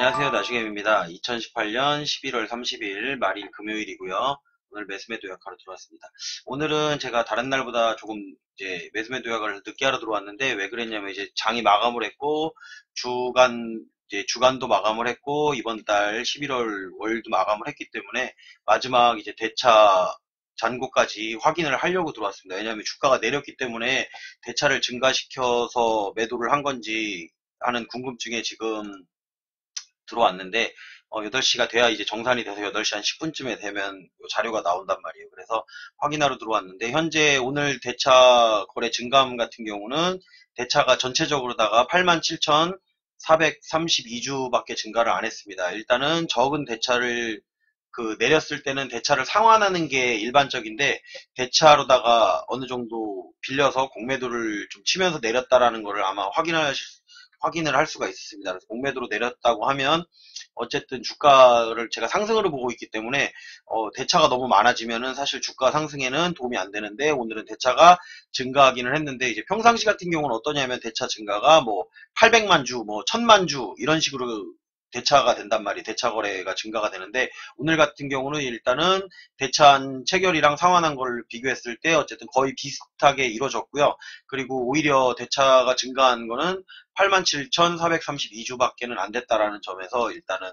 안녕하세요. 나시겜입니다. 2018년 11월 30일 말일 금요일이고요. 오늘 매수매도 약하러 들어왔습니다. 오늘은 제가 다른 날보다 조금 이제 매수매도 약을 늦게 하러 들어왔는데 왜 그랬냐면 이제 장이 마감을 했고 이제 주간도 마감을 했고 이번 달 11월 월도 마감을 했기 때문에 마지막 이제 대차 잔고까지 확인을 하려고 들어왔습니다. 왜냐하면 주가가 내렸기 때문에 대차를 증가시켜서 매도를 한 건지 하는 궁금증에 지금 들어왔는데 8시가 돼야 이제 정산이 돼서 8시 한 10분쯤에 되면 자료가 나온단 말이에요. 그래서 확인하러 들어왔는데 현재 오늘 대차 거래 증감 같은 경우는 대차가 전체적으로다가 87,432주밖에 증가를 안 했습니다. 일단은 적은 대차를 내렸을 때는 대차를 상환하는 게 일반적인데 대차로다가 어느 정도 빌려서 공매도를 좀 치면서 내렸다라는 거를 아마 확인을 할 수가 있습니다. 그래서 공매도로 내렸다고 하면 어쨌든 주가를 제가 상승으로 보고 있기 때문에 대차가 너무 많아지면은 사실 주가 상승에는 도움이 안 되는데 오늘은 대차가 증가하기는 했는데 이제 평상시 같은 경우는 어떠냐면 대차 증가가 뭐 800만 주, 뭐 1000만 주 이런 식으로 대차가 된단 말이에요. 대차 거래가 증가가 되는데 오늘 같은 경우는 일단은 대차한 체결이랑 상환한 걸 비교했을 때 어쨌든 거의 비슷하게 이루어졌고요. 그리고 오히려 대차가 증가한 거는 87,432주밖에는 안 됐다라는 점에서 일단은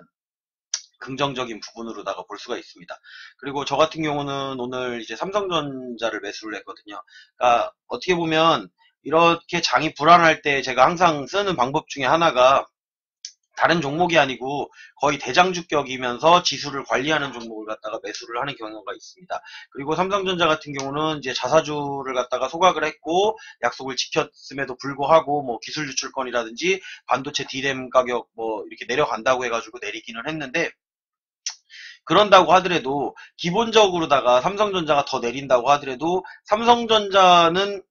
긍정적인 부분으로다가 볼 수가 있습니다. 그리고 저 같은 경우는 오늘 이제 삼성전자를 매수를 했거든요. 그러니까 어떻게 보면 이렇게 장이 불안할 때 제가 항상 쓰는 방법 중에 하나가 다른 종목이 아니고 거의 대장주격이면서 지수를 관리하는 종목을 갖다가 매수를 하는 경우가 있습니다. 그리고 삼성전자 같은 경우는 이제 자사주를 갖다가 소각을 했고 약속을 지켰음에도 불구하고 뭐 기술 유출권이라든지 반도체 D램 가격 뭐 이렇게 내려간다고 해가지고 내리기는 했는데 그런다고 하더라도 기본적으로다가 삼성전자가 더 내린다고 하더라도 삼성전자는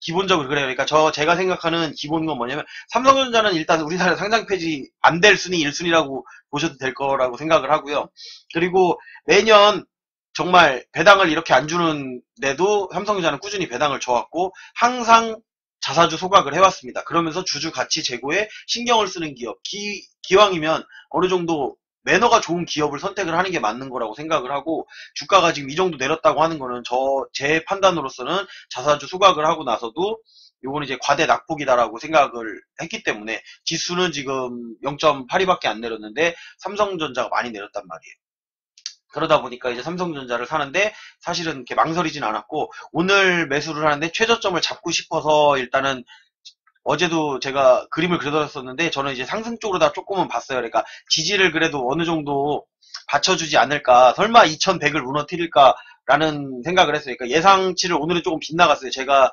기본적으로 그래요. 그러니까 제가 생각하는 기본은 뭐냐면 삼성전자는 일단 우리나라 상장 폐지 안 될 순위 1순위라고 보셔도 될 거라고 생각을 하고요. 그리고 매년 정말 배당을 이렇게 안 주는데도 삼성전자는 꾸준히 배당을 줘왔고 항상 자사주 소각을 해왔습니다. 그러면서 주주 가치 제고에 신경을 쓰는 기업 기왕이면 어느 정도 매너가 좋은 기업을 선택을 하는 게 맞는 거라고 생각을 하고 주가가 지금 이 정도 내렸다고 하는 거는 제 판단으로서는 자사주 소각을 하고 나서도 요거는 이제 과대 낙폭이다라고 생각을 했기 때문에 지수는 지금 0.82밖에 안 내렸는데 삼성전자가 많이 내렸단 말이에요. 그러다 보니까 이제 삼성전자를 사는데 사실은 이렇게 망설이진 않았고 오늘 매수를 하는데 최저점을 잡고 싶어서 일단은 어제도 제가 그림을 그려드렸었는데 저는 이제 상승 쪽으로 다 조금은 봤어요. 그러니까 지지를 그래도 어느 정도 받쳐주지 않을까. 설마 2100을 무너뜨릴까라는 생각을 했어요. 그러니까 예상치를 오늘은 조금 빗나갔어요. 제가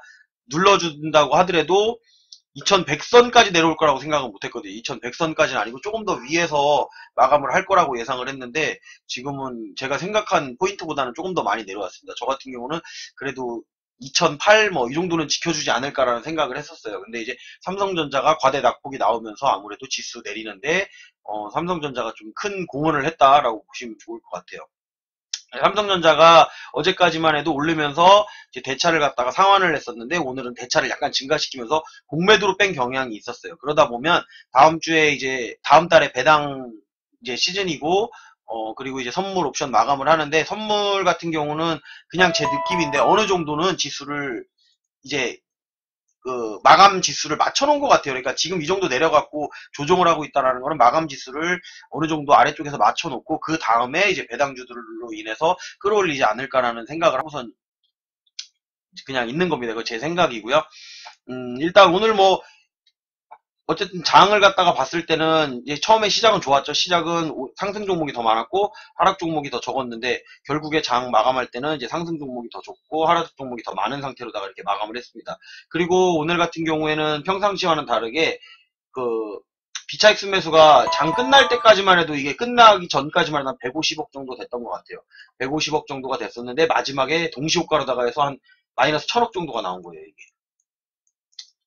눌러준다고 하더라도 2100선까지 내려올 거라고 생각은 못했거든요. 2100선까지는 아니고 조금 더 위에서 마감을 할 거라고 예상을 했는데 지금은 제가 생각한 포인트보다는 조금 더 많이 내려왔습니다. 저 같은 경우는 그래도 2008 뭐 이 정도는 지켜주지 않을까라는 생각을 했었어요. 근데 이제 삼성전자가 과대 낙폭이 나오면서 아무래도 지수 내리는데 삼성전자가 좀 큰 공헌을 했다라고 보시면 좋을 것 같아요. 삼성전자가 어제까지만 해도 오르면서 이제 대차를 갖다가 상환을 했었는데 오늘은 대차를 약간 증가시키면서 공매도로 뺀 경향이 있었어요. 그러다 보면 다음 주에 이제 다음 달에 배당 이제 시즌이고 그리고 이제 선물 옵션 마감을 하는데 선물 같은 경우는 그냥 제 느낌인데 어느 정도는 지수를 이제 마감 지수를 맞춰놓은 것 같아요. 그러니까 지금 이 정도 내려갖고 조정을 하고 있다는 거는 마감 지수를 어느 정도 아래쪽에서 맞춰놓고 그 다음에 이제 배당주들로 인해서 끌어올리지 않을까라는 생각을 하고선 그냥 있는 겁니다. 그거 제 생각이고요. 일단 오늘 뭐 어쨌든 장을 갖다가 봤을 때는 이제 처음에 시작은 좋았죠. 시작은 상승 종목이 더 많았고 하락 종목이 더 적었는데 결국에 장 마감할 때는 이제 상승 종목이 더 적고 하락 종목이 더 많은 상태로다가 이렇게 마감을 했습니다. 그리고 오늘 같은 경우에는 평상시와는 다르게 그 비차익 순매수가 장 끝날 때까지만 해도 이게 끝나기 전까지만 해도 한 150억 정도 됐던 것 같아요. 150억 정도가 됐었는데 마지막에 동시효과로다가 해서 한 마이너스 1000억 정도가 나온 거예요. 이게.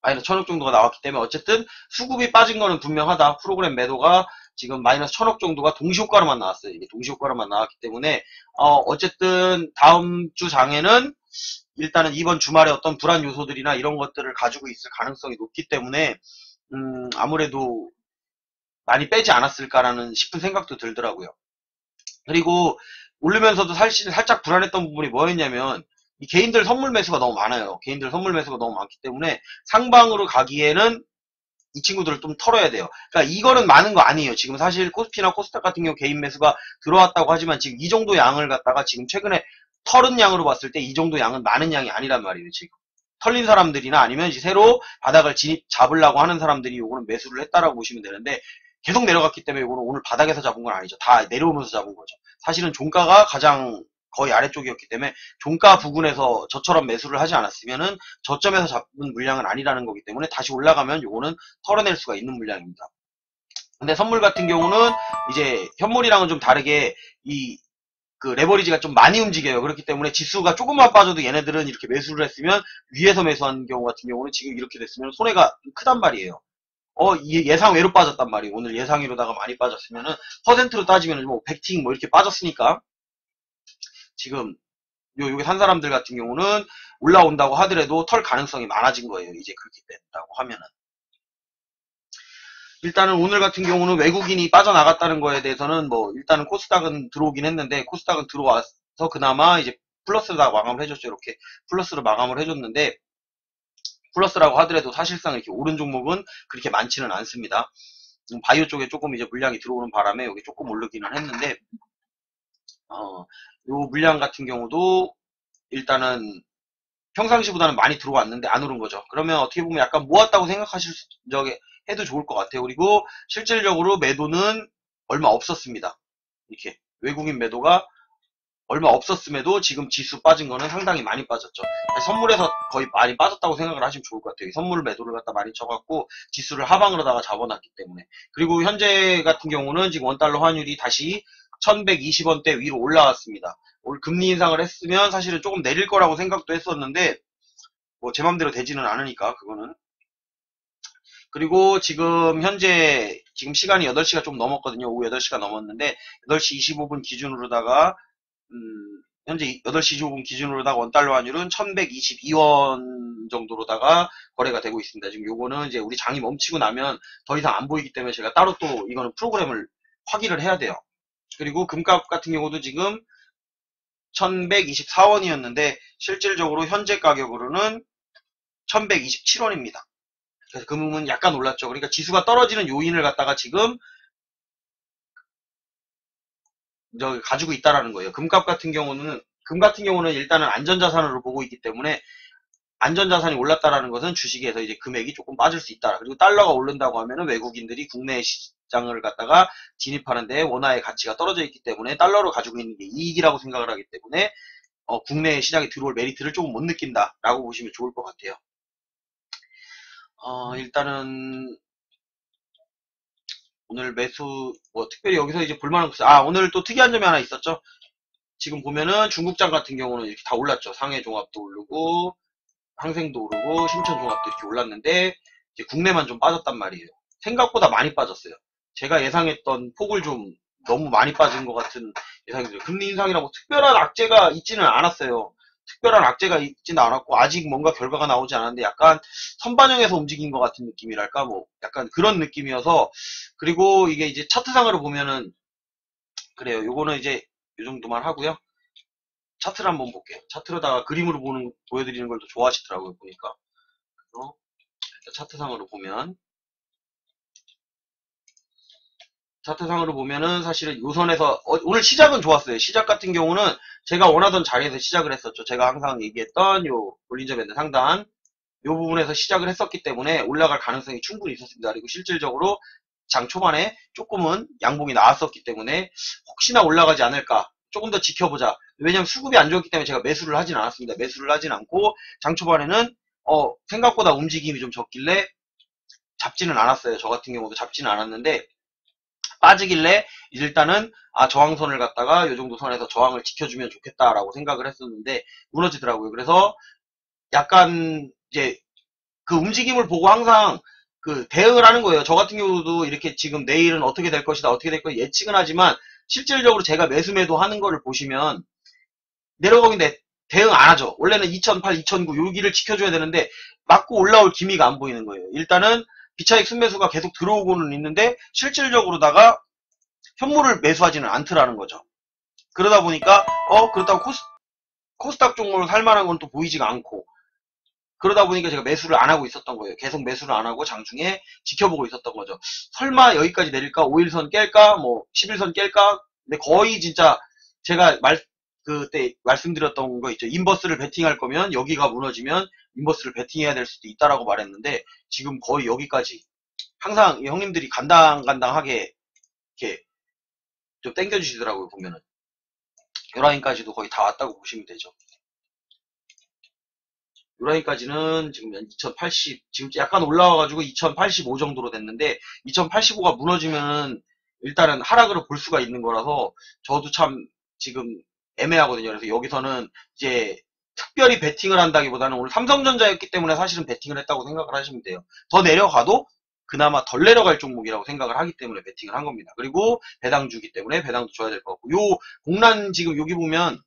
마이너스 1000억 정도가 나왔기 때문에 어쨌든 수급이 빠진 거는 분명하다. 프로그램 매도가 지금 마이너스 1000억 정도가 동시효과로만 나왔어요. 이게 동시효과로만 나왔기 때문에 어쨌든 다음 주 장에는 일단은 이번 주말에 어떤 불안 요소들이나 이런 것들을 가지고 있을 가능성이 높기 때문에 아무래도 많이 빼지 않았을까라는 싶은 생각도 들더라고요. 그리고 오르면서도 사실 살짝 불안했던 부분이 뭐였냐면 이 개인들 선물 매수가 너무 많아요. 개인들 선물 매수가 너무 많기 때문에 상방으로 가기에는 이 친구들을 좀 털어야 돼요. 그러니까 이거는 많은 거 아니에요. 지금 사실 코스피나 코스닥 같은 경우 개인 매수가 들어왔다고 하지만 지금 이 정도 양을 갖다가 지금 최근에 털은 양으로 봤을 때 이 정도 양은 많은 양이 아니란 말이에요. 지금 털린 사람들이나 아니면 이제 새로 바닥을 잡으려고 하는 사람들이 요거는 매수를 했다라고 보시면 되는데 계속 내려갔기 때문에 요거는 오늘 바닥에서 잡은 건 아니죠. 다 내려오면서 잡은 거죠. 사실은 종가가 가장 거의 아래쪽이었기 때문에 종가 부근에서 저처럼 매수를 하지 않았으면은 저점에서 잡은 물량은 아니라는 거기 때문에 다시 올라가면 요거는 털어낼 수가 있는 물량입니다. 근데 선물 같은 경우는 이제 현물이랑은 좀 다르게 그 레버리지가 좀 많이 움직여요. 그렇기 때문에 지수가 조금만 빠져도 얘네들은 이렇게 매수를 했으면 위에서 매수한 경우 같은 경우는 지금 이렇게 됐으면 손해가 크단 말이에요. 예상 외로 빠졌단 말이에요. 오늘 예상외로다가 많이 빠졌으면은 퍼센트로 따지면 뭐 100팅 뭐 이렇게 빠졌으니까 지금 요게 산 사람들 같은 경우는 올라온다고 하더라도 털 가능성이 많아진 거예요. 이제 그렇게 된다고 하면은. 일단은 오늘 같은 경우는 외국인이 빠져나갔다는 거에 대해서는 뭐 일단은 코스닥은 들어오긴 했는데 코스닥은 들어와서 그나마 이제 플러스로 마감을 해줬죠. 이렇게 플러스로 마감을 해줬는데 플러스라고 하더라도 사실상 이렇게 오른 종목은 그렇게 많지는 않습니다. 바이오 쪽에 조금 이제 물량이 들어오는 바람에 여기 조금 오르기는 했는데 요 물량 같은 경우도 일단은 평상시보다는 많이 들어왔는데 안 오른 거죠. 그러면 어떻게 보면 약간 모았다고 생각하실 적에 해도 좋을 것 같아요. 그리고 실질적으로 매도는 얼마 없었습니다. 이렇게 외국인 매도가 얼마 없었음에도 지금 지수 빠진 거는 상당히 많이 빠졌죠. 선물에서 거의 많이 빠졌다고 생각을 하시면 좋을 것 같아요. 선물 매도를 갖다 많이 쳐갖고 지수를 하방으로다가 잡아놨기 때문에. 그리고 현재 같은 경우는 지금 원달러 환율이 다시 1120원대 위로 올라왔습니다. 오늘 금리 인상을 했으면 사실은 조금 내릴 거라고 생각도 했었는데 뭐 제 맘대로 되지는 않으니까 그거는. 그리고 지금 현재 지금 시간이 8시가 좀 넘었거든요. 오후 8시가 넘었는데 8시 25분 기준으로다가 현재 8시 25분 기준으로다가 원달러 환율은 1122원 정도로다가 거래가 되고 있습니다. 지금 요거는 이제 우리 장이 멈추고 나면 더 이상 안 보이기 때문에 제가 따로 또 이거는 프로그램을 확인을 해야 돼요. 그리고 금값 같은 경우도 지금 1124원이었는데 실질적으로 현재 가격으로는 1127원입니다. 그래서 금은 약간 올랐죠. 그러니까 지수가 떨어지는 요인을 갖다가 지금 가지고 있다라는 거예요. 금값 같은 경우는 일단은 안전자산으로 보고 있기 때문에 안전자산이 올랐다라는 것은 주식에서 이제 금액이 조금 빠질 수 있다. 그리고 달러가 오른다고 하면은 외국인들이 국내 시장을 갖다가 진입하는데 원화의 가치가 떨어져 있기 때문에 달러로 가지고 있는 게 이익이라고 생각을 하기 때문에 국내 시장에 들어올 메리트를 조금 못 느낀다라고 보시면 좋을 것 같아요. 일단은 오늘 매수 특별히 여기서 이제 볼만한 거 오늘 또 특이한 점이 하나 있었죠. 지금 보면은 중국장 같은 경우는 이렇게 다 올랐죠. 상해종합도 오르고 항생도 오르고 신천종합도 이렇게 올랐는데 이제 국내만 좀 빠졌단 말이에요. 생각보다 많이 빠졌어요. 제가 예상했던 폭을 좀 너무 많이 빠진 것 같은 예상이 들어요. 금리 인상이라고 특별한 악재가 있지는 않았어요. 특별한 악재가 있지는 않았고 아직 뭔가 결과가 나오지 않았는데 약간 선반영해서 움직인 것 같은 느낌이랄까 뭐 약간 그런 느낌이어서 그리고 이게 이제 차트상으로 보면은 그래요. 요거는 이제 요 정도만 하고요. 차트를 한번 볼게요. 차트로다가 그림으로 보여드리는 걸 더 좋아하시더라고요, 보니까. 그래서 차트상으로 보면은 사실은 요선에서 오늘 시작은 좋았어요. 시작 같은 경우는 제가 원하던 자리에서 시작을 했었죠. 제가 항상 얘기했던 요 볼린저 밴드 상단 요 부분에서 시작을 했었기 때문에 올라갈 가능성이 충분히 있었습니다. 그리고 실질적으로 장 초반에 조금은 양봉이 나왔었기 때문에 혹시나 올라가지 않을까 조금 더 지켜보자. 왜냐면 수급이 안 좋았기 때문에 제가 매수를 하진 않았습니다. 매수를 하진 않고 장 초반에는 생각보다 움직임이 좀 적길래 잡지는 않았어요. 저 같은 경우도 잡지는 않았는데 빠지길래 일단은 저항선을 갖다가 요 정도 선에서 저항을 지켜주면 좋겠다라고 생각을 했었는데 무너지더라고요. 그래서 약간 이제 그 움직임을 보고 항상 그 대응을 하는 거예요. 저 같은 경우도 이렇게 지금 내일은 어떻게 될 것이다, 어떻게 될 것이다 예측은 하지만 실질적으로 제가 매수 하는 거를 보시면 내려가긴데 대응 안 하죠. 원래는 2008, 2009 여기를 지켜줘야 되는데 맞고 올라올 기미가 안 보이는 거예요. 일단은 비차익 순매수가 계속 들어오고는 있는데 실질적으로다가 현물을 매수하지는 않더라는 거죠. 그러다 보니까 그렇다고 코스닥 종목을 살 만한 건 또 보이지가 않고, 그러다 보니까 제가 매수를 안 하고 있었던 거예요. 계속 매수를 안 하고 장중에 지켜보고 있었던 거죠. 설마 여기까지 내릴까? 5일선 깰까? 뭐 11선 깰까? 근데 거의 진짜 제가 그때 말씀드렸던 거 있죠. 인버스를 베팅할 거면 여기가 무너지면 인버스를 베팅해야 될 수도 있다라고 말했는데, 지금 거의 여기까지 항상 형님들이 간당간당하게 이렇게 좀 땡겨주시더라고요. 보면은 요 라인까지도 거의 다 왔다고 보시면 되죠. 요 라인까지는 지금 2080, 지금 약간 올라와가지고 2085 정도로 됐는데, 2085가 무너지면 일단은 하락으로 볼 수가 있는 거라서 저도 참 지금 애매하거든요. 그래서 여기서는 이제 특별히 베팅을 한다기보다는 오늘 삼성전자였기 때문에 사실은 베팅을 했다고 생각을 하시면 돼요. 더 내려가도 그나마 덜 내려갈 종목이라고 생각을 하기 때문에 베팅을 한 겁니다. 그리고 배당 주기 때문에 배당도 줘야 될 것 같고, 요 공란 지금 여기 보면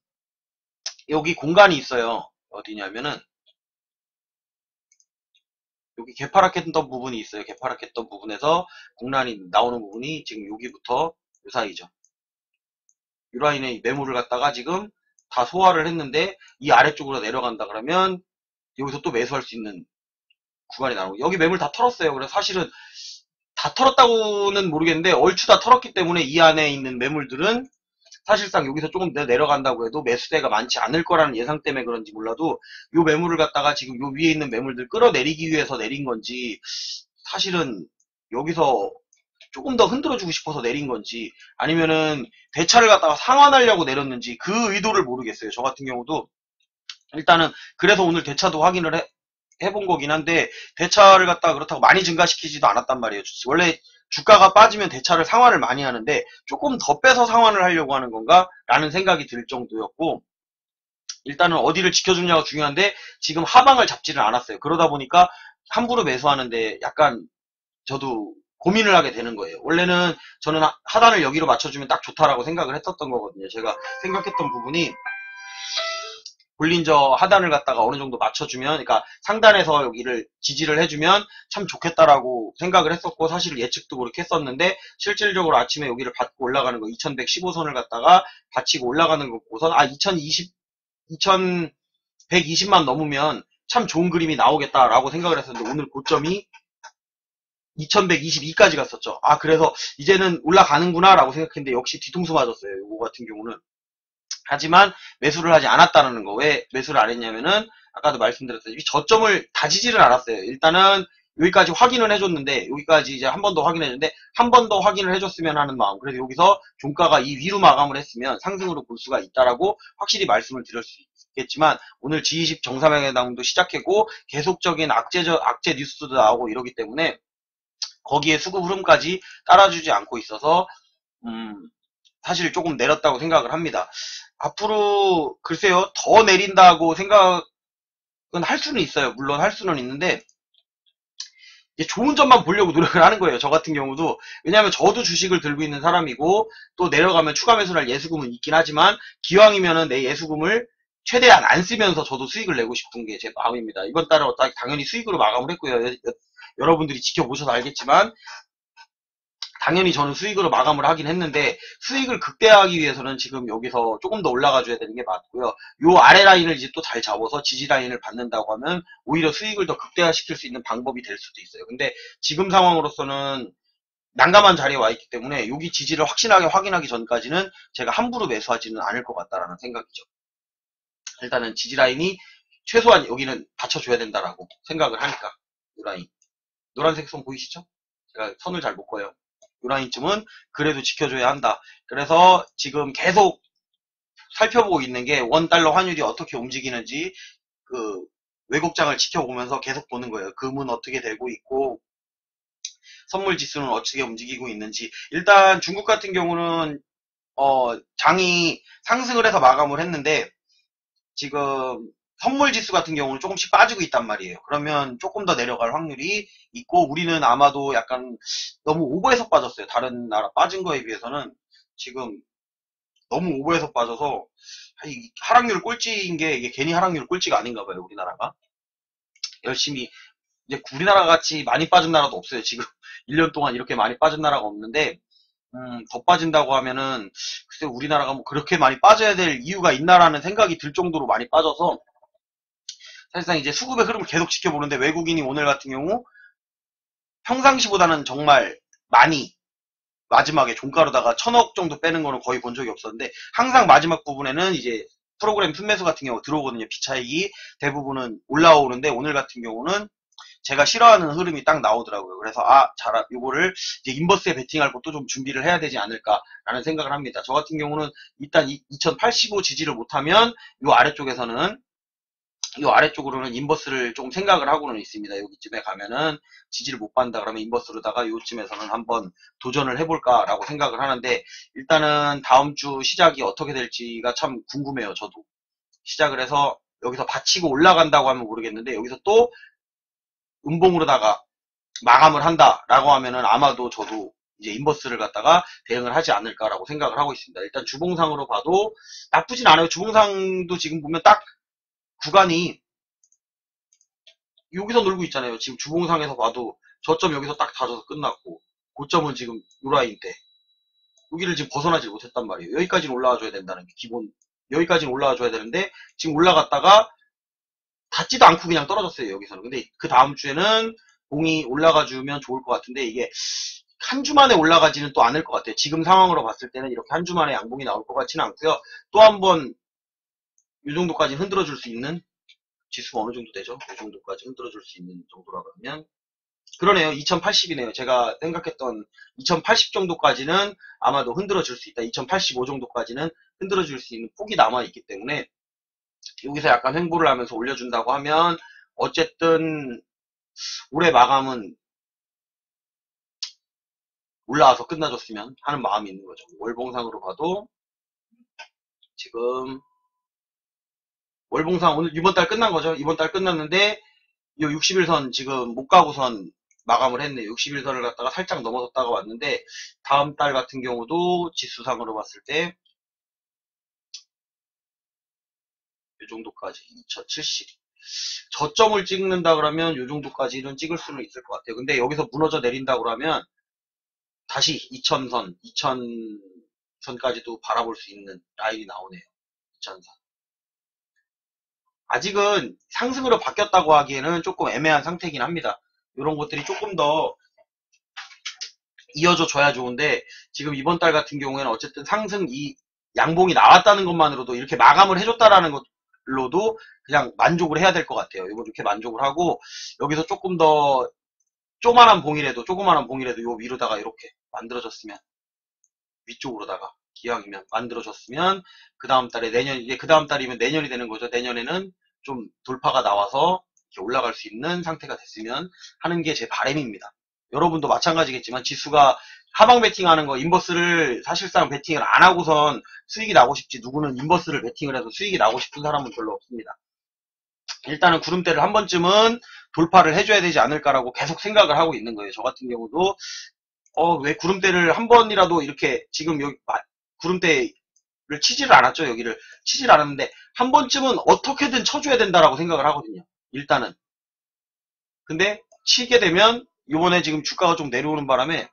여기 공간이 있어요. 어디냐면은 여기 개파랗겠던 부분이 있어요. 개파랗겠던 부분에서 공란이 나오는 부분이 지금 여기부터 요 사이죠. 이 라인에 매물을 갖다가 지금 다 소화를 했는데 이 아래쪽으로 내려간다 그러면 여기서 또 매수할 수 있는 구간이 나오고, 여기 매물 다 털었어요. 그래서 사실은 다 털었다고는 모르겠는데 얼추 다 털었기 때문에 이 안에 있는 매물들은 사실상 여기서 조금 더 내려간다고 해도 매수대가 많지 않을 거라는 예상 때문에 그런지 몰라도 요 매물을 갖다가 지금 요 위에 있는 매물들 끌어내리기 위해서 내린 건지, 사실은 여기서 조금 더 흔들어주고 싶어서 내린 건지, 아니면은 대차를 갖다가 상환하려고 내렸는지 그 의도를 모르겠어요. 저 같은 경우도 일단은 그래서 오늘 대차도 확인을 해본 거긴 한데, 대차를 갖다가 그렇다고 많이 증가시키지도 않았단 말이에요. 원래 주가가 빠지면 대차를 상환을 많이 하는데 조금 더 빼서 상환을 하려고 하는 건가? 라는 생각이 들 정도였고, 일단은 어디를 지켜주냐가 중요한데 지금 하방을 잡지를 않았어요. 그러다 보니까 함부로 매수하는데 약간 저도 고민을 하게 되는 거예요. 원래는 저는 하단을 여기로 맞춰주면 딱 좋다라고 생각을 했었던 거거든요. 제가 생각했던 부분이 볼린저 하단을 갖다가 어느 정도 맞춰주면, 그러니까 상단에서 여기를 지지를 해주면 참 좋겠다라고 생각을 했었고, 사실 예측도 그렇게 했었는데 실질적으로 아침에 여기를 받고 올라가는 거 2115선을 갖다가 받치고 올라가는 거 보고선 2120만 넘으면 참 좋은 그림이 나오겠다라고 생각을 했었는데 오늘 고점이 2122까지 갔었죠. 그래서 이제는 올라가는구나 라고 생각했는데 역시 뒤통수 맞았어요. 이거 같은 경우는. 하지만 매수를 하지 않았다는 거. 왜 매수를 안 했냐면은 아까도 말씀드렸다시피 저점을 다지지를 않았어요. 일단은 여기까지 확인을 해줬는데, 여기까지 이제 한 번 더 확인해줬는데 한 번 더 확인을 해줬으면 하는 마음. 그래서 여기서 종가가 이 위로 마감을 했으면 상승으로 볼 수가 있다라고 확실히 말씀을 드릴 수 있겠지만, 오늘 G20 정상회담도 시작했고 계속적인 악재 뉴스도 나오고 이러기 때문에 거기에 수급 흐름까지 따라주지 않고 있어서 사실 조금 내렸다고 생각을 합니다. 앞으로 글쎄요, 더 내린다고 생각은 할 수는 있어요. 물론 할 수는 있는데 이제 좋은 점만 보려고 노력을 하는 거예요. 저 같은 경우도. 왜냐하면 저도 주식을 들고 있는 사람이고 또 내려가면 추가 매수할 예수금은 있긴 하지만 기왕이면은 내 예수금을 최대한 안 쓰면서 저도 수익을 내고 싶은 게 제 마음입니다. 이번 달은 당연히 수익으로 마감을 했고요. 여러분들이 지켜보셔서 알겠지만 당연히 저는 수익으로 마감을 하긴 했는데, 수익을 극대화하기 위해서는 지금 여기서 조금 더 올라가 줘야 되는 게 맞고요. 요 아래 라인을 이제 또 잘 잡아서 지지 라인을 받는다고 하면 오히려 수익을 더 극대화시킬 수 있는 방법이 될 수도 있어요. 근데 지금 상황으로서는 난감한 자리에 와 있기 때문에 여기 지지를 확실하게 확인하기 전까지는 제가 함부로 매수하지는 않을 것 같다라는 생각이죠. 일단은 지지 라인이 최소한 여기는 받쳐줘야 된다라고 생각을 하니까. 이 라인 노란색 선 보이시죠? 제가 선을 잘 못 그어요. 이 라인쯤은 그래도 지켜줘야 한다. 그래서 지금 계속 살펴보고 있는 게 원달러 환율이 어떻게 움직이는지, 그 외국장을 지켜보면서 계속 보는 거예요. 금은 어떻게 되고 있고 선물 지수는 어떻게 움직이고 있는지. 일단 중국 같은 경우는 장이 상승을 해서 마감을 했는데 지금 선물 지수 같은 경우는 조금씩 빠지고 있단 말이에요. 그러면 조금 더 내려갈 확률이 있고, 우리는 아마도 약간 너무 오버해서 빠졌어요. 다른 나라 빠진 거에 비해서는 지금 너무 오버해서 빠져서 하락률 꼴찌인 게 이게 괜히 하락률 꼴찌가 아닌가 봐요. 우리나라가 열심히 이제 우리나라 같이 많이 빠진 나라도 없어요. 지금 1년 동안 이렇게 많이 빠진 나라가 없는데, 더 빠진다고 하면은, 글쎄, 우리나라가 뭐 그렇게 많이 빠져야 될 이유가 있나라는 생각이 들 정도로 많이 빠져서, 사실상 이제 수급의 흐름을 계속 지켜보는데, 외국인이 오늘 같은 경우, 평상시보다는 정말 많이, 마지막에 종가로다가 1000억 정도 빼는 거는 거의 본 적이 없었는데, 항상 마지막 부분에는 이제 프로그램 순매수 같은 경우 들어오거든요. 비차익이 대부분은 올라오는데, 오늘 같은 경우는 제가 싫어하는 흐름이 딱 나오더라고요. 그래서 요거를 이제 인버스에 베팅할 것도 좀 준비를 해야 되지 않을까라는 생각을 합니다. 저 같은 경우는 일단 2085 지지를 못하면 요 아래쪽으로는 인버스를 조금 생각을 하고는 있습니다. 여기쯤에 가면은 지지를 못 받는다 그러면 인버스로다가 요쯤에서는 한번 도전을 해볼까라고 생각을 하는데, 일단은 다음 주 시작이 어떻게 될지가 참 궁금해요. 저도 시작을 해서 여기서 받치고 올라간다고 하면 모르겠는데, 여기서 또 음봉으로다가 마감을 한다라고 하면은 아마도 저도 이제 인버스를 갖다가 대응을 하지 않을까라고 생각을 하고 있습니다. 일단 주봉상으로 봐도 나쁘진 않아요. 주봉상도 지금 보면 딱 구간이 여기서 놀고 있잖아요. 지금 주봉상에서 봐도 저점 여기서 딱 다져서 끝났고, 고점은 지금 요 라인대 여기를 지금 벗어나지 못했단 말이에요. 여기까지는 올라와 줘야 된다는 게 기본, 여기까지는 올라와 줘야 되는데 지금 올라갔다가 닿지도 않고 그냥 떨어졌어요. 여기서는. 근데 그 다음 주에는 공이 올라가 주면 좋을 것 같은데, 이게 한 주 만에 올라가지는 또 않을 것 같아요. 지금 상황으로 봤을 때는 이렇게 한 주 만에 양봉이 나올 것 같지는 않고요. 또 한번 이 정도까지 흔들어 줄 수 있는, 지수가 어느 정도 되죠? 이 정도까지 흔들어 줄 수 있는 정도라 그러면, 그러네요. 2080이네요. 제가 생각했던 2080 정도까지는 아마도 흔들어 줄 수 있다. 2085 정도까지는 흔들어 줄 수 있는 폭이 남아 있기 때문에, 여기서 약간 횡보를 하면서 올려준다고 하면 어쨌든 올해 마감은 올라와서 끝나줬으면 하는 마음이 있는 거죠. 월봉상으로 봐도 지금 월봉상 오늘 이번 달 끝난 거죠. 이번 달 끝났는데 이 60일선 지금 못 가고선 마감을 했네요. 60일선을 갖다가 살짝 넘어섰다가 왔는데, 다음 달 같은 경우도 지수상으로 봤을 때 이 정도까지 2070 저점을 찍는다 그러면 이 정도까지는 찍을 수는 있을 것 같아요. 근데 여기서 무너져 내린다 그러면 다시 2000선까지도 바라볼 수 있는 라인이 나오네요. 2000선. 아직은 상승으로 바뀌었다고 하기에는 조금 애매한 상태이긴 합니다. 이런 것들이 조금 더 이어져 줘야 좋은데, 지금 이번 달 같은 경우에는 어쨌든 상승 양봉이 나왔다는 것만으로도 이렇게 마감을 해줬다라는 것로도 그냥 만족을 해야 될 것 같아요. 이거 이렇게 만족을 하고, 여기서 조금 더 조그만한 봉이라도 요 위로다가 이렇게 만들어졌으면, 위쪽으로다가 기왕이면 만들어졌으면, 그 다음 달에 이제 그 다음 달이면 내년이 되는 거죠. 내년에는 좀 돌파가 나와서 이렇게 올라갈 수 있는 상태가 됐으면 하는 게 제 바람입니다. 여러분도 마찬가지겠지만 지수가 하방 베팅하는 거, 인버스를 사실상 베팅을 안 하고선 수익이 나고 싶지, 누구는 인버스를 베팅을 해서 수익이 나고 싶은 사람은 별로 없습니다. 일단은 구름대를 한 번쯤은 돌파를 해줘야 되지 않을까라고 계속 생각을 하고 있는 거예요. 저 같은 경우도 왜 구름대를 한 번이라도 이렇게, 지금 여기 구름대를 치지를 않았죠. 여기를 치질 않았는데 한 번쯤은 어떻게든 쳐줘야 된다라고 생각을 하거든요. 일단은. 근데 치게 되면 요번에 지금 주가가 좀 내려오는 바람에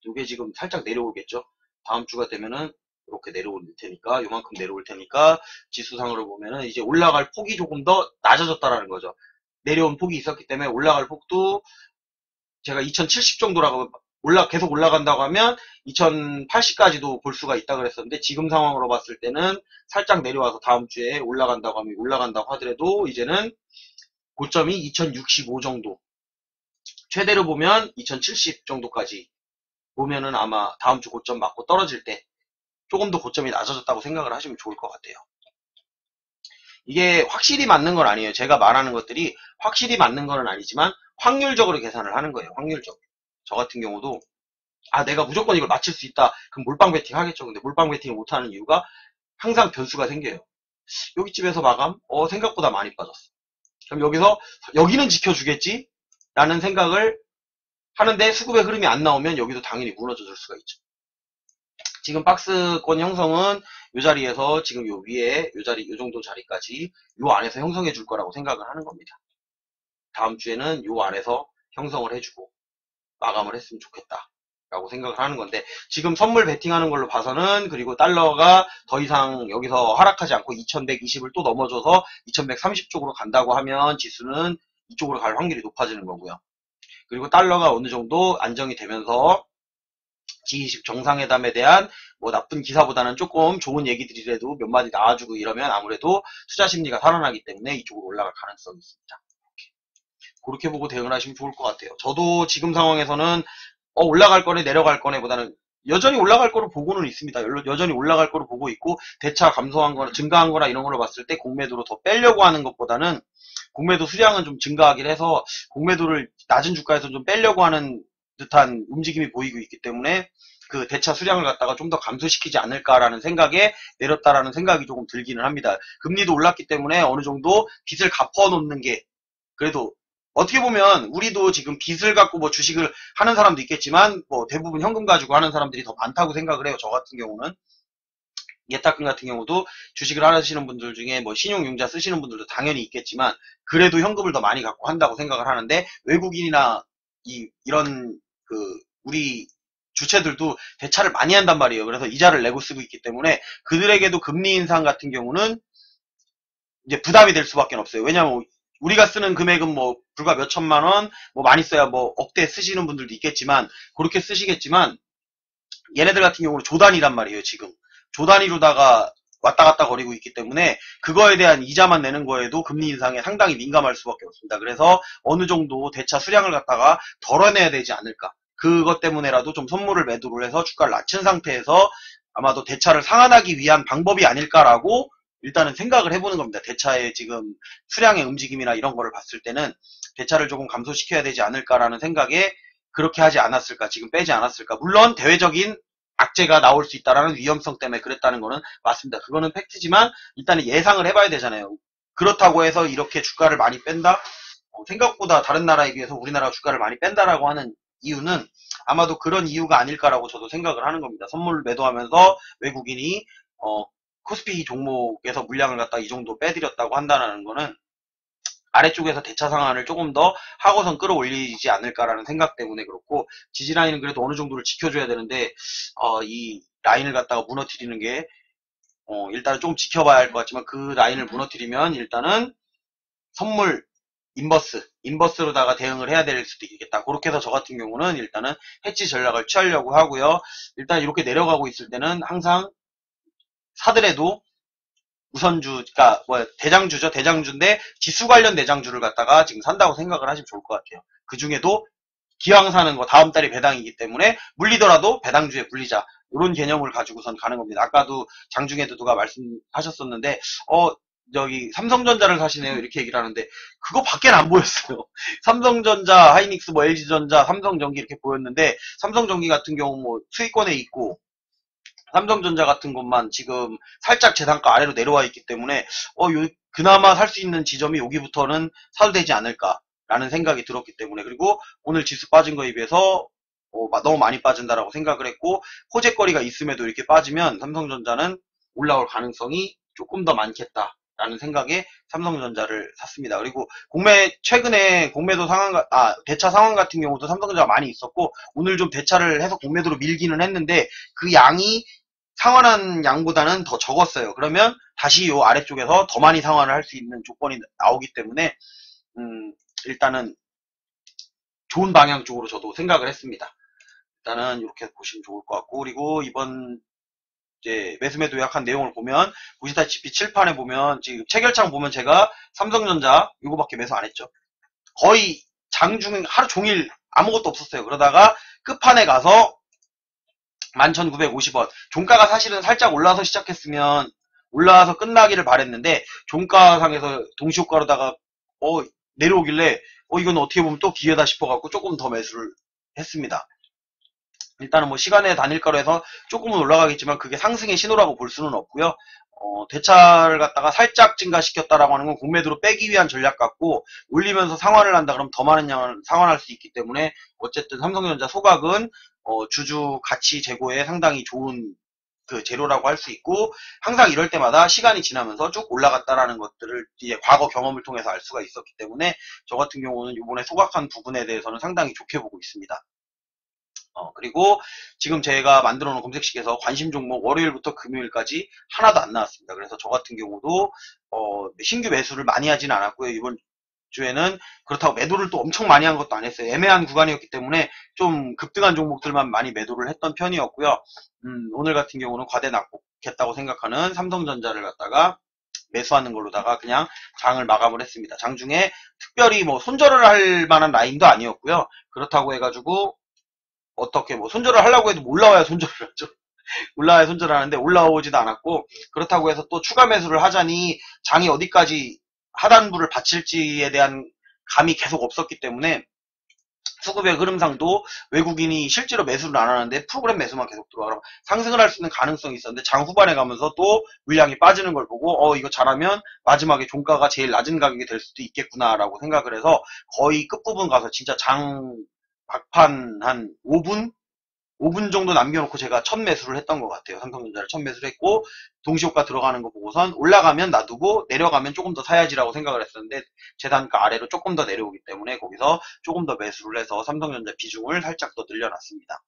이게 지금 살짝 내려오겠죠. 다음 주가 되면은 이렇게 내려올 테니까, 요만큼 내려올 테니까 지수상으로 보면은 이제 올라갈 폭이 조금 더 낮아졌다라는 거죠. 내려온 폭이 있었기 때문에 올라갈 폭도 제가 2070 정도라고 계속 올라간다고 하면 2080까지도 볼 수가 있다 그랬었는데, 지금 상황으로 봤을 때는 살짝 내려와서 다음 주에 올라간다고 하면, 올라간다고 하더라도 이제는 고점이 2065 정도, 최대로 보면 2070 정도까지 보면은 아마 다음 주 고점 맞고 떨어질 때 조금 더 고점이 낮아졌다고 생각을 하시면 좋을 것 같아요. 이게 확실히 맞는 건 아니에요. 제가 말하는 것들이 확실히 맞는 건 아니지만 확률적으로 계산을 하는 거예요. 확률적으로. 저 같은 경우도 내가 무조건 이걸 맞출 수 있다. 그럼 몰빵 베팅 하겠죠. 근데 몰빵 베팅을 못하는 이유가 항상 변수가 생겨요. 여기쯤에서 마감? 생각보다 많이 빠졌어. 그럼 여기는 지켜주겠지? 라는 생각을 하는데, 수급의 흐름이 안 나오면 여기도 당연히 무너져 줄 수가 있죠. 지금 박스권 형성은 이 자리에서 지금 요 위에 요 정도 자리까지 요 안에서 형성해 줄 거라고 생각을 하는 겁니다. 다음 주에는 요 안에서 형성을 해주고 마감을 했으면 좋겠다 라고 생각을 하는 건데, 지금 선물 베팅하는 걸로 봐서는, 그리고 달러가 더 이상 여기서 하락하지 않고 2120을 또 넘어져서 2130 쪽으로 간다고 하면 지수는 이쪽으로 갈 확률이 높아지는 거고요. 그리고 달러가 어느 정도 안정이 되면서 G20 정상회담에 대한 뭐 나쁜 기사보다는 조금 좋은 얘기들이라도 몇 마디 나와주고 이러면 아무래도 투자 심리가 살아나기 때문에 이쪽으로 올라갈 가능성이 있습니다. 그렇게 보고 대응을 하시면 좋을 것 같아요. 저도 지금 상황에서는 올라갈 거네 내려갈 거네 보다는 여전히 올라갈 거로 보고는 있습니다. 여전히 올라갈 거로 보고 있고, 대차 감소한 거나 증가한 거나 이런 걸로 봤을 때 공매도로 더 빼려고 하는 것보다는 공매도 수량은 좀 증가하긴 해서 공매도를 낮은 주가에서 좀 빼려고 하는 듯한 움직임이 보이고 있기 때문에 그 대차 수량을 갖다가 좀 더 감소시키지 않을까라는 생각에 내렸다라는 생각이 조금 들기는 합니다. 금리도 올랐기 때문에 어느 정도 빚을 갚아 놓는 게, 그래도 어떻게 보면 우리도 지금 빚을 갖고 뭐 주식을 하는 사람도 있겠지만 뭐 대부분 현금 가지고 하는 사람들이 더 많다고 생각을 해요. 저 같은 경우는 예탁금 같은 경우도 주식을 하시는 분들 중에 뭐 신용융자 쓰시는 분들도 당연히 있겠지만 그래도 현금을 더 많이 갖고 한다고 생각을 하는데, 외국인이나 이런 우리 주체들도 대차를 많이 한단 말이에요. 그래서 이자를 내고 쓰고 있기 때문에 그들에게도 금리 인상 같은 경우는 이제 부담이 될 수밖에 없어요. 왜냐하면 우리가 쓰는 금액은 뭐 불과 몇 천만 원, 뭐 많이 써야 뭐 억대 쓰시는 분들도 있겠지만 그렇게 쓰시겠지만, 얘네들 같은 경우는 조 단위란 말이에요. 지금 조 단위로다가 왔다 갔다 거리고 있기 때문에 그거에 대한 이자만 내는 거에도 금리 인상에 상당히 민감할 수밖에 없습니다. 그래서 어느 정도 대차 수량을 갖다가 덜어내야 되지 않을까, 그것 때문에라도 좀 선물을 매도를 해서 주가를 낮춘 상태에서 아마도 대차를 상환하기 위한 방법이 아닐까라고 일단은 생각을 해보는 겁니다. 대차의 지금 수량의 움직임이나 이런 거를 봤을 때는 대차를 조금 감소시켜야 되지 않을까라는 생각에 그렇게 하지 않았을까, 지금 빼지 않았을까. 물론 대외적인 악재가 나올 수 있다라는 위험성 때문에 그랬다는 거는 맞습니다. 그거는 팩트지만 일단은 예상을 해봐야 되잖아요. 그렇다고 해서 이렇게 주가를 많이 뺀다? 생각보다 다른 나라에 비해서 우리나라가 주가를 많이 뺀다라고 하는 이유는 아마도 그런 이유가 아닐까라고 저도 생각을 하는 겁니다. 선물 매도하면서 외국인이 코스피 종목에서 물량을 갖다 이 정도 빼드렸다고 한다는 거는 아래쪽에서 대차 상한을 조금 더 하고선 끌어올리지 않을까라는 생각 때문에 그렇고, 지지라인은 그래도 어느 정도를 지켜줘야 되는데 이 라인을 갖다가 무너뜨리는 게 일단은 좀 지켜봐야 할 것 같지만, 그 라인을 무너뜨리면 일단은 선물 인버스로다가 대응을 해야 될 수도 있겠다. 그렇게 해서 저 같은 경우는 일단은 해지 전략을 취하려고 하고요. 일단 이렇게 내려가고 있을 때는 항상 사더라도 우선주, 그러니까 대장주죠. 대장주인데 지수 관련 대장주를 갖다가 지금 산다고 생각을 하시면 좋을 것 같아요. 그 중에도 기왕 사는 거 다음 달이 배당이기 때문에 물리더라도 배당주에 물리자, 이런 개념을 가지고선 가는 겁니다. 아까도 장중에도 누가 말씀하셨었는데 저기 삼성전자를 사시네요 이렇게 얘기를 하는데 그거 밖엔 안 보였어요. 삼성전자, 하이닉스, 뭐 LG전자, 삼성전기 이렇게 보였는데, 삼성전기 같은 경우 뭐 수익권에 있고 삼성전자 같은 것만 지금 살짝 재단가 아래로 내려와 있기 때문에 그나마 살 수 있는 지점이 여기부터는 사도 되지 않을까라는 생각이 들었기 때문에, 그리고 오늘 지수 빠진 거에 비해서 너무 많이 빠진다라고 생각을 했고, 호재거리가 있음에도 이렇게 빠지면 삼성전자는 올라올 가능성이 조금 더 많겠다라는 생각에 삼성전자를 샀습니다. 그리고 최근에 공매도 대차 상황 같은 경우도 삼성전자가 많이 있었고, 오늘 좀 대차를 해서 공매도로 밀기는 했는데 그 양이 상환한 양보다는 더 적었어요. 그러면 다시 요 아래쪽에서 더 많이 상환을 할 수 있는 조건이 나오기 때문에 일단은 좋은 방향 쪽으로 저도 생각을 했습니다. 일단은 이렇게 보시면 좋을 것 같고, 그리고 이번 이제 매수매도 약한 내용을 보면 보시다시피 칠판에 보면 지금 체결창 보면 제가 삼성전자 이거밖에 매수 안 했죠. 거의 장중 하루 종일 아무것도 없었어요. 그러다가 끝판에 가서 11,950원. 종가가 사실은 살짝 올라서 시작했으면 올라와서 끝나기를 바랬는데 종가상에서 동시효과로다가 내려오길래 이건 어떻게 보면 또 기회다 싶어갖고 조금 더 매수를 했습니다. 일단은 뭐 시간의 단일가로 해서 조금은 올라가겠지만 그게 상승의 신호라고 볼 수는 없고요. 대차를 갖다가 살짝 증가시켰다라고 하는 건 공매도로 빼기 위한 전략 같고, 올리면서 상환을 한다 그러면 더 많은 양을 상환할 수 있기 때문에 어쨌든 삼성전자 소각은 주주 가치 제고에 상당히 좋은 그 재료라고 할 수 있고, 항상 이럴 때마다 시간이 지나면서 쭉 올라갔다라는 것들을 이제 과거 경험을 통해서 알 수가 있었기 때문에 저 같은 경우는 이번에 소각한 부분에 대해서는 상당히 좋게 보고 있습니다. 그리고 지금 제가 만들어 놓은 검색식에서 관심 종목 월요일부터 금요일까지 하나도 안 나왔습니다. 그래서 저 같은 경우도 신규 매수를 많이 하진 않았고요. 이번 주에는 그렇다고 매도를 또 엄청 많이 한 것도 아니었어요. 애매한 구간이었기 때문에 좀 급등한 종목들만 많이 매도를 했던 편이었고요. 오늘 같은 경우는 과대 낙폭했다고 생각하는 삼성전자를 갖다가 매수하는 걸로다가 그냥 장을 마감을 했습니다. 장중에 특별히 뭐 손절을 할 만한 라인도 아니었고요. 그렇다고 해가지고 어떻게 뭐 손절을 하려고 해도 올라와야 손절을 하죠. 올라와야 손절을 하는데 올라오지도 않았고, 그렇다고 해서 또 추가 매수를 하자니 장이 어디까지 하단부를 받칠지에 대한 감이 계속 없었기 때문에 수급의 흐름상도 외국인이 실제로 매수를 안 하는데 프로그램 매수만 계속 들어와. 그럼 상승을 할 수 있는 가능성이 있었는데 장 후반에 가면서 또 물량이 빠지는 걸 보고 이거 잘하면 마지막에 종가가 제일 낮은 가격이 될 수도 있겠구나라고 생각을 해서 거의 끝부분 가서 진짜 장 막판 한 5분 정도 남겨놓고 제가 첫 매수를 했던 것 같아요. 삼성전자를 첫 매수를 했고, 동시효과 들어가는 거 보고선 올라가면 놔두고 내려가면 조금 더 사야지라고 생각을 했었는데, 재단가 아래로 조금 더 내려오기 때문에 거기서 조금 더 매수를 해서 삼성전자 비중을 살짝 더 늘려놨습니다.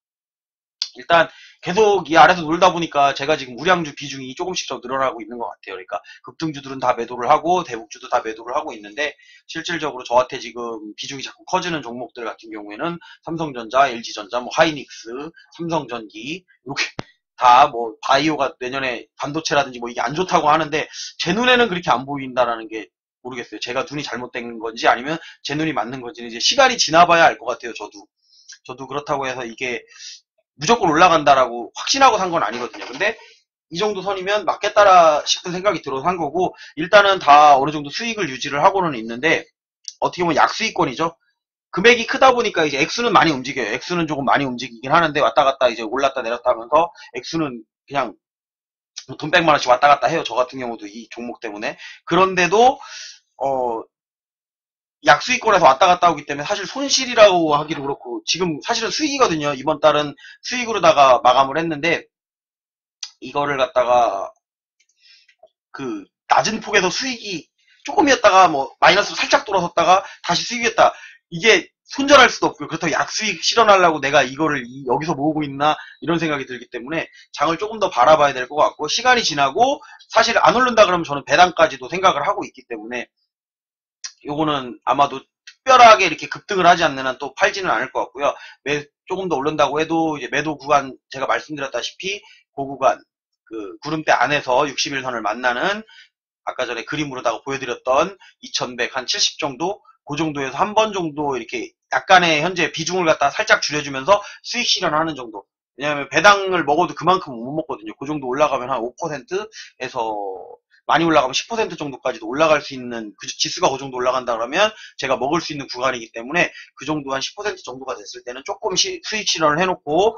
일단 계속 이 아래서 놀다 보니까 제가 지금 우량주 비중이 조금씩 더 늘어나고 있는 것 같아요. 그러니까 급등주들은 다 매도를 하고 대북주도 다 매도를 하고 있는데, 실질적으로 저한테 지금 비중이 자꾸 커지는 종목들 같은 경우에는 삼성전자, LG전자, 뭐 하이닉스, 삼성전기 이렇게 다 뭐 바이오가 내년에 반도체라든지 뭐 이게 안 좋다고 하는데 제 눈에는 그렇게 안 보인다라는 게 모르겠어요. 제가 눈이 잘못된 건지 아니면 제 눈이 맞는 건지는 이제 시간이 지나봐야 알 것 같아요. 저도 그렇다고 해서 이게 무조건 올라간다라고 확신하고 산 건 아니거든요. 근데 이 정도 선이면 맞겠다라 싶은 생각이 들어서 산 거고, 일단은 다 어느 정도 수익을 유지를 하고는 있는데, 어떻게 보면 약수익권이죠. 금액이 크다 보니까 이제 액수는 많이 움직여요. 액수는 조금 많이 움직이긴 하는데 왔다 갔다 이제 올랐다 내렸다 하면서 액수는 그냥 돈 100만 원씩 왔다 갔다 해요. 저 같은 경우도 이 종목 때문에. 그런데도 약수익권에서 왔다 갔다 오기 때문에 사실 손실이라고 하기도 그렇고, 지금 사실은 수익이거든요. 이번 달은 수익으로다가 마감을 했는데, 이거를 갖다가 그 낮은 폭에서 수익이 조금이었다가 뭐 마이너스로 살짝 돌아섰다가 다시 수익이었다. 이게 손절할 수도 없고, 그렇다고 약수익 실현하려고 내가 이거를 여기서 모으고 있나 이런 생각이 들기 때문에 장을 조금 더 바라봐야 될 것 같고, 시간이 지나고 사실 안 오른다 그러면 저는 배당까지도 생각을 하고 있기 때문에 요거는 아마도 특별하게 이렇게 급등을 하지 않는 한 또 팔지는 않을 것 같고요. 조금 더 오른다고 해도 이제 매도 구간, 제가 말씀드렸다시피 그 구간, 그 구름대 안에서 60일선을 만나는, 아까 전에 그림으로다가 보여드렸던 2100 한 70 정도, 그 정도에서 한 번 정도 이렇게 약간의 현재 비중을 갖다 살짝 줄여주면서 수익 실현하는 정도. 왜냐하면 배당을 먹어도 그만큼 못 먹거든요. 그 정도 올라가면 한 5%에서 많이 올라가면 10% 정도까지도 올라갈 수 있는, 그 지수가 그 정도 올라간다 그러면 제가 먹을 수 있는 구간이기 때문에 그 정도 한 10% 정도가 됐을 때는 조금 수익 실현을 해놓고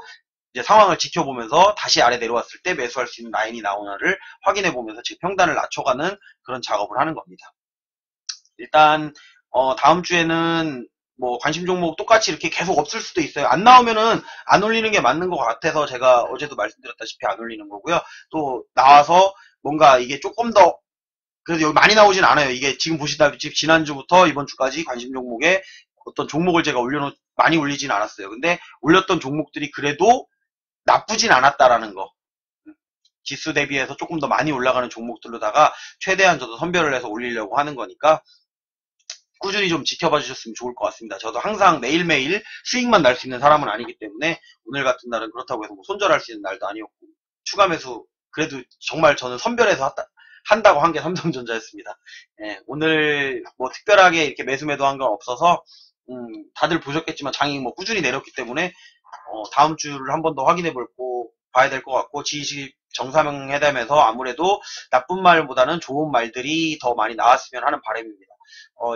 이제 상황을 지켜보면서 다시 아래 내려왔을 때 매수할 수 있는 라인이 나오나를 확인해 보면서 지금 평단을 낮춰가는 그런 작업을 하는 겁니다. 일단 다음 주에는 뭐 관심 종목 똑같이 이렇게 계속 없을 수도 있어요. 안 나오면은 안 올리는 게 맞는 것 같아서 제가 어제도 말씀드렸다시피 안 올리는 거고요. 또 나와서 뭔가 이게 조금 더, 그래도 여기 많이 나오진 않아요. 이게 지금 보시다시피 지난주부터 이번 주까지 관심 종목에 어떤 종목을 제가 많이 올리진 않았어요. 근데 올렸던 종목들이 그래도 나쁘진 않았다라는 거. 지수 대비해서 조금 더 많이 올라가는 종목들로다가 최대한 저도 선별을 해서 올리려고 하는 거니까 꾸준히 좀 지켜봐 주셨으면 좋을 것 같습니다. 저도 항상 매일매일 수익만 날 수 있는 사람은 아니기 때문에 오늘 같은 날은 그렇다고 해서 뭐 손절할 수 있는 날도 아니었고, 추가 매수 그래도 정말 저는 선별해서 한다고 한 게 삼성전자였습니다. 예, 오늘 뭐 특별하게 이렇게 매수 한 건 없어서 다들 보셨겠지만 장이 뭐 꾸준히 내렸기 때문에 다음 주를 한 번 더 확인해 봐야 될 것 같고, G20 정상회담에서 아무래도 나쁜 말보다는 좋은 말들이 더 많이 나왔으면 하는 바람입니다.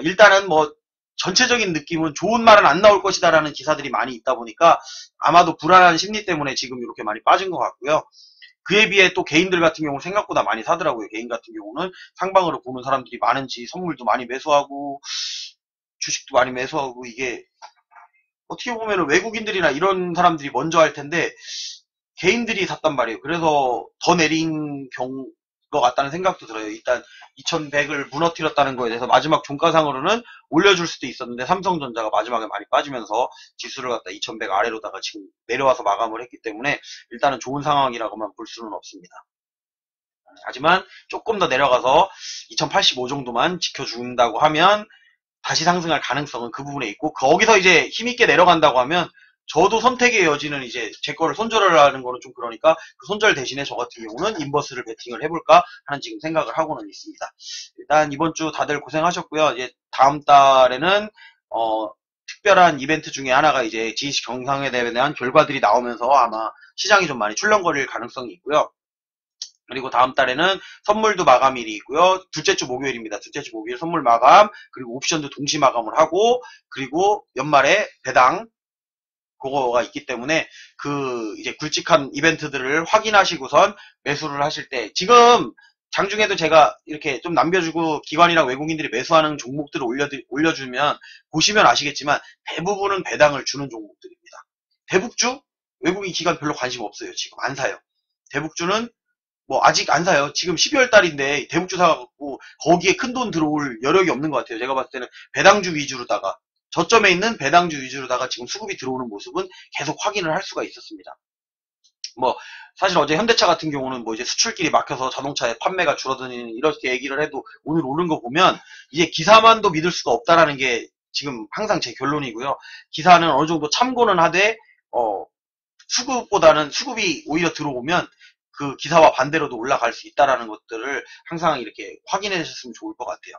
일단은 뭐 전체적인 느낌은 좋은 말은 안 나올 것이다라는 기사들이 많이 있다 보니까 아마도 불안한 심리 때문에 지금 이렇게 많이 빠진 것 같고요. 그에 비해 또 개인들 같은 경우는 생각보다 많이 사더라고요. 개인 같은 경우는 상방으로 보는 사람들이 많은지 선물도 많이 매수하고 주식도 많이 매수하고, 이게 어떻게 보면 외국인들이나 이런 사람들이 먼저 할 텐데 개인들이 샀단 말이에요. 그래서 더 내린 것 같다는 생각도 들어요. 일단 2100을 무너뜨렸다는 거에 대해서 마지막 종가상으로는 올려줄 수도 있었는데 삼성전자가 마지막에 많이 빠지면서 지수를 갖다 2100 아래로다가 지금 내려와서 마감을 했기 때문에 일단은 좋은 상황이라고만 볼 수는 없습니다. 하지만 조금 더 내려가서 2085 정도만 지켜준다고 하면 다시 상승할 가능성은 그 부분에 있고, 거기서 이제 힘있게 내려간다고 하면 저도 선택의 여지는 이제 제 거를 손절을 하는 거는 좀 그러니까 그 손절 대신에 저 같은 경우는 인버스를 베팅을 해볼까 하는 지금 생각을 하고는 있습니다. 일단 이번 주 다들 고생하셨고요. 이제 다음 달에는 특별한 이벤트 중에 하나가 이제 GC 경상회대에 대한 결과들이 나오면서 아마 시장이 좀 많이 출렁거릴 가능성이 있고요. 그리고 다음 달에는 선물도 마감일이 있고요. 둘째 주 목요일입니다. 둘째 주 목요일 선물 마감, 그리고 옵션도 동시 마감을 하고, 그리고 연말에 배당 그거가 있기 때문에 그 이제 굵직한 이벤트들을 확인하시고선 매수를 하실 때, 지금 장중에도 제가 이렇게 좀 남겨주고 기관이랑 외국인들이 매수하는 종목들을 올려주면 보시면 아시겠지만 대부분은 배당을 주는 종목들입니다. 대북주? 외국인 기관 별로 관심 없어요. 지금 안 사요. 대북주는 뭐 아직 안 사요. 지금 12월 달인데 대북주 사갖고 거기에 큰 돈 들어올 여력이 없는 것 같아요. 제가 봤을 때는 배당주 위주로다가, 저점에 있는 배당주 위주로다가 지금 수급이 들어오는 모습은 계속 확인을 할 수가 있었습니다. 뭐 사실 어제 현대차 같은 경우는 뭐 이제 수출길이 막혀서 자동차의 판매가 줄어드는 이렇게 얘기를 해도 오늘 오른 거 보면 이제 기사만도 믿을 수가 없다라는 게 지금 항상 제 결론이고요. 기사는 어느 정도 참고는 하되 수급이 오히려 들어오면 그 기사와 반대로도 올라갈 수 있다라는 것들을 항상 이렇게 확인해 주셨으면 좋을 것 같아요.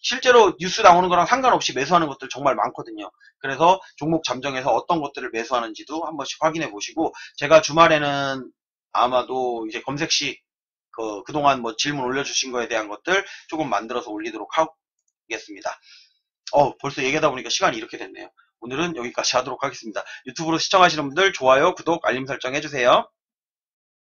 실제로 뉴스 나오는 거랑 상관없이 매수하는 것들 정말 많거든요. 그래서 종목 잠정해서 어떤 것들을 매수하는지도 한 번씩 확인해 보시고, 제가 주말에는 아마도 이제 검색식 그동안 뭐 질문 올려주신 거에 대한 것들 조금 만들어서 올리도록 하겠습니다. 벌써 얘기하다 보니까 시간이 이렇게 됐네요. 오늘은 여기까지 하도록 하겠습니다. 유튜브로 시청하시는 분들 좋아요, 구독, 알림 설정 해주세요.